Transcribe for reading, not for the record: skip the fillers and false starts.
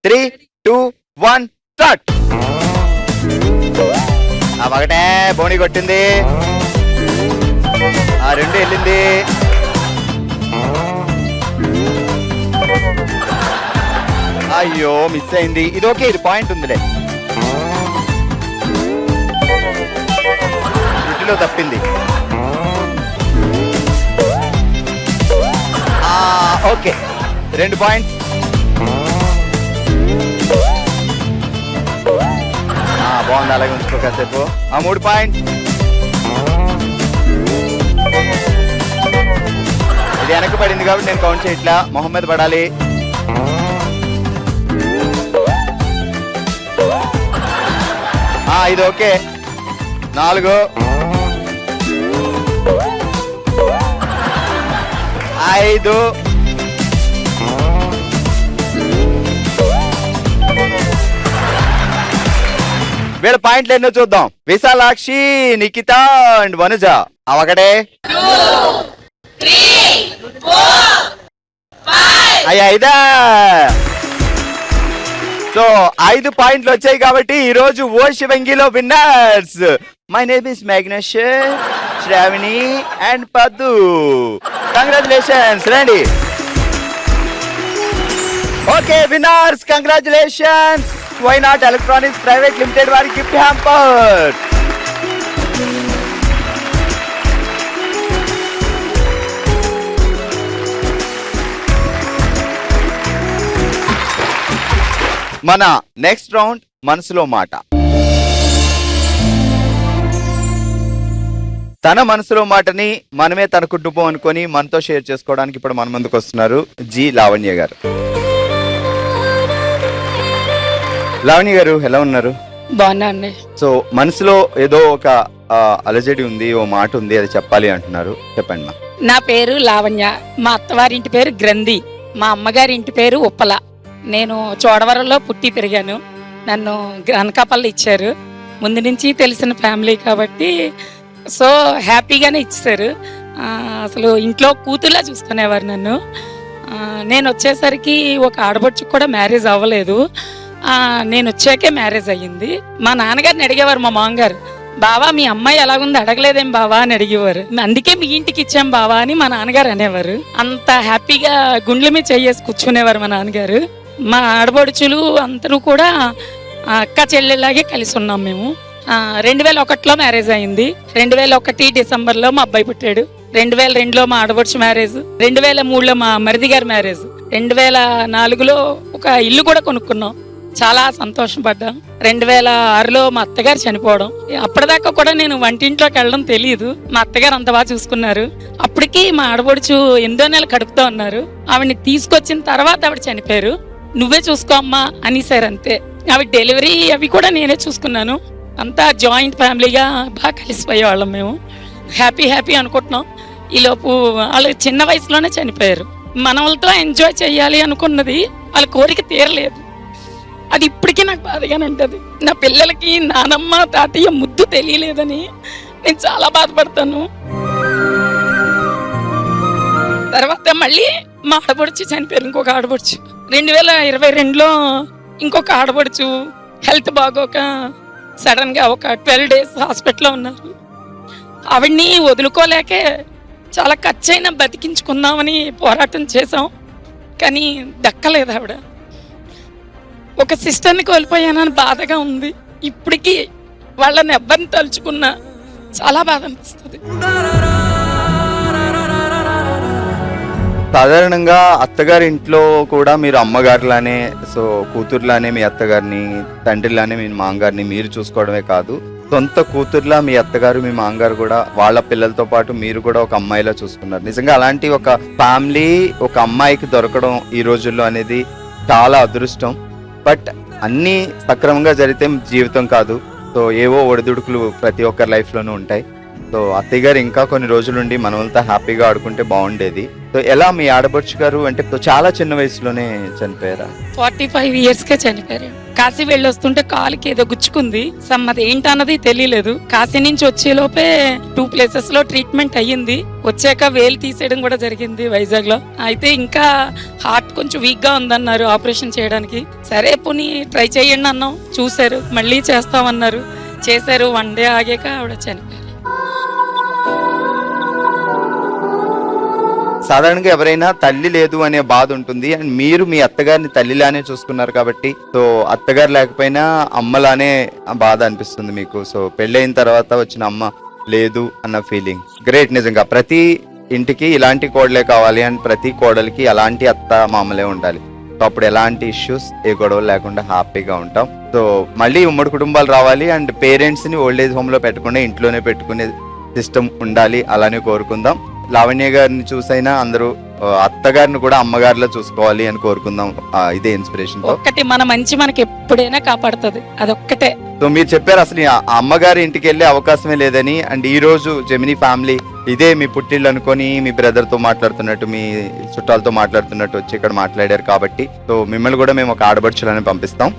3, 2, 1 start. ఒకటే బోని కొట్టింది, ఆ 2 వెళ్ళింది. అయ్యో మిస్ అయింది. ఇది ఓకే, ఇది పాయింట్ ఉందిలే. వీటిలో తప్పింది. Okay 2 points. బాగుంది, అలాగే ఉంచుకో కాసేపు. 3 పాయింట్స్. ఇది వెనక్కి పడింది కాబట్టి నేను కౌంట్ చేయట్లా, మొహం మీద పడాలి. ఇది ఓకే 4, 5. వీళ్ళ పాయింట్లు ఎన్నో చూద్దాం. విశాలాక్షి, నిఖిత అండ్ వనుజ. ఒకటే అయ్యా. సో 5 పాయింట్లు వచ్చాయి కాబట్టి ఈ రోజు ఓ శివంగిలో winners my name is Meghnesh, Sravani and Paddu. Congratulations. రండి. Okay winners, congratulations. Why not electronics private limited వారి గిఫ్ట్ హ్యాంపర్. మన నెక్స్ట్ రౌండ్ మనసులో మాట. తన మనసులో మాటని మనమే తన కుటుంబం అనుకొని మనతో షేర్ చేసుకోవడానికి ఇప్పుడు మన ముందుకు వస్తున్నారు జి లావణ్య గారు. లావణ్య గారు ఎలా ఉన్నారు? బాగున్నా అండి. సో మనసులో ఏదో ఒక అలజడి ఉంది, ఓ మాట ఉంది, అది చెప్పాలి అంటున్నారు. చెప్పండి మా. నా పేరు లావణ్య. మా అత్తవారింటి పేరు గ్రంథి. మా అమ్మగారి ఇంటి పేరు ఉప్పల. నేను చోడవరంలో పుట్టి పెరిగాను. నన్ను అనకాపల్లి ఇచ్చారు. ముందు నుంచి తెలిసిన ఫ్యామిలీ కాబట్టి సో హ్యాపీగానే ఇచ్చారు. అసలు ఇంట్లో కూతుర్లా చూసుకునేవారు నన్ను. నేను వచ్చేసరికి ఒక ఆడపడుచుకు కూడా మ్యారేజ్ అవ్వలేదు. నేను వచ్చాకే మ్యారేజ్ అయ్యింది. మా నాన్నగారిని అడిగేవారు మా మామగారు, బావా మీ అమ్మాయి ఎలాగుంది అడగలేదేం బావా అని అడిగేవారు. అందుకే మీ ఇంటికి ఇచ్చాం బావా అని మా నాన్నగారు అనేవారు. అంత హ్యాపీగా గుండెల మీద చేయేసి కూర్చునేవారు మా నాన్నగారు. మా ఆడపడుచులు అందరూ కూడా అక్క చెల్లెలాగే కలిసి ఉన్నాం మేము. 2001లో మ్యారేజ్ అయింది. 2001 డిసెంబర్లో మా అబ్బాయి పుట్టాడు. 2002లో మా ఆడపడుచు మ్యారేజ్. 2003లో మా మరిది గారి మ్యారేజ్. 2004లో ఒక ఇల్లు కూడా కొనుక్కున్నాం. చాలా సంతోషపడ్డాం. 2006లో మా అత్తగారు చనిపోవడం. అప్పటిదాకా కూడా నేను వంటింట్లోకి వెళ్ళడం తెలియదు. మా అత్తగారు అంత బాగా చూసుకున్నారు. అప్పటికి మా ఆడపడుచు 8వ నెల కడుపుతో ఉన్నారు. ఆవిడని తీసుకొచ్చిన తర్వాత ఆవిడ చనిపోయారు. నువ్వే చూసుకో అమ్మా అనేసారు అంతే. ఆవిడ డెలివరీ అవి కూడా నేనే చూసుకున్నాను. అంతా జాయింట్ ఫ్యామిలీగా బాగా కలిసిపోయేవాళ్ళం మేము. హ్యాపీ అనుకుంటున్నాం. ఈలోపు వాళ్ళు చిన్న వయసులోనే చనిపోయారు. మనవలతో ఎంజాయ్ చేయాలి అనుకున్నది వాళ్ళ కోరిక తీరలేదు. అది ఇప్పటికీ నాకు బాధగానే ఉంటుంది. నా పిల్లలకి నానమ్మ తాతయ్య ముద్దు తెలియలేదని నేను చాలా బాధపడతాను. తర్వాత మళ్ళీ మా ఆడపడుచు చనిపోయారు. ఇంకొక ఆడపడుచు 2022లో ఇంకొక ఆడపడుచు హెల్త్ బాగోక సడన్ గా ఒక 12 days హాస్పిటల్లో ఉన్నారు. ఆవిడ్ని వదులుకోలేకే చాలా ఖర్చైనా బతికించుకుందామని పోరాటం చేసాం. కానీ దక్కలేదు ఆవిడ. ఒక సిస్టర్ని కోల్పోయానని బాధగా ఉంది. ఇప్పటికీ వాళ్ళని ఎవరిని తలుచుకున్నా చాలా బాధ అనిపిస్తుంది. సాధారణంగా అత్తగారి ఇంట్లో కూడా మీరు అమ్మగారిలానే, సో కూతుర్లానే మీ అత్తగారిని, తండ్రిలానే మీ మామగారిని మీరు చూసుకోవడమే కాదు, సొంత కూతుర్లా మీ అత్తగారు మీ మామగారు కూడా వాళ్ళ పిల్లలతో పాటు మీరు కూడా ఒక అమ్మాయిలా చూసుకున్నారు. నిజంగా అలాంటి ఒక ఫ్యామిలీ ఒక అమ్మాయికి దొరకడం ఈ రోజుల్లో అనేది చాలా అదృష్టం. బట్ అన్నీ సక్రమంగా జరిగితే జీవితం కాదు. సో ఏవో ఒడిదుడుకులు ప్రతి ఒక్కరి లైఫ్లోనూ ఉంటాయి. సో అత్తయ్య గారు ఇంకా కొన్ని రోజుల నుండి మనమంతా హ్యాపీగా ఆడుకుంటే బాగుండేది. సో ఎలా మీ ఆడపడుచు గారు అంటే చాలా చిన్న వయసులోనే చనిపోయారా? 45 yearsకే చనిపోయారు. కాశీ వెళ్ళి వస్తుంటే కాలుకి ఏదో గుచ్చుకుంది. అది ఏంటన్నది తెలియలేదు. కాశీ నుంచి వచ్చేలోపే 2 places లో ట్రీట్మెంట్ అయ్యింది. వచ్చాక వేలు తీసేయడం కూడా జరిగింది వైజాగ్ లో. అయితే ఇంకా హార్ట్ కొంచెం వీక్గా ఉందన్నారు ఆపరేషన్ చేయడానికి. సరే పోనీ ట్రై చేయండి అన్నాం, చూశారు, మళ్ళీ చేస్తామన్నారు, చేశారు. 1 డే ఆగాక ఆవిడ చనిపోయారు. సాధారణంగా ఎవరైనా తల్లి లేదు అనే బాధ ఉంటుంది, అండ్ మీరు మీ అత్తగారిని తల్లిలానే చూసుకున్నారు కాబట్టి సో అత్తగారు లేకపోయినా అమ్మలానే ఆ బాధ అనిపిస్తుంది మీకు. సో పెళ్ళైన తర్వాత వచ్చిన అమ్మ లేదు అన్న ఫీలింగ్ గ్రేట్. నిజంగా ప్రతి ఇంటికి ఇలాంటి కోడలే కావాలి, అండ్ ప్రతి కోడలికి అలాంటి అత్త మామలే ఉండాలి. సో అప్పుడు ఎలాంటి ఇష్యూస్ ఏ గొడవలు లేకుండా హ్యాపీగా ఉంటాం. సో మళ్ళీ ఉమ్మడి కుటుంబాలు రావాలి, అండ్ పేరెంట్స్ ని ఓల్డ్ ఏజ్ హోమ్ లో పెట్టకుండా ఇంట్లోనే పెట్టుకునే సిస్టమ్ ఉండాలి, అలానే కోరుకుందాం. లావణ్య గారిని చూసైనా అందరూ అత్తగారిని కూడా అమ్మగారిలో చూసుకోవాలి అని కోరుకుందాం. ఇదే ఇన్స్పిరేషన్. ఒక్కటి మన మంచి మనకి ఎప్పుడైనా కాపాడుతుంది, అదొక్కటే. సో మీరు చెప్పారు అసలు ఆ అమ్మగారి ఇంటికి వెళ్ళే అవకాశమే లేదని, అండ్ ఈ రోజు జెమినీ ఫ్యామిలీ ఇదే మీ పుట్టిల్లు అనుకొని మీ బ్రదర్ తో మాట్లాడుతున్నట్టు, మీ చుట్టాలతో మాట్లాడుతున్నట్టు వచ్చి ఇక్కడ మాట్లాడారు కాబట్టి సో మిమ్మల్ని కూడా మేము ఒక ఆడబడుచులని పంపిస్తాం.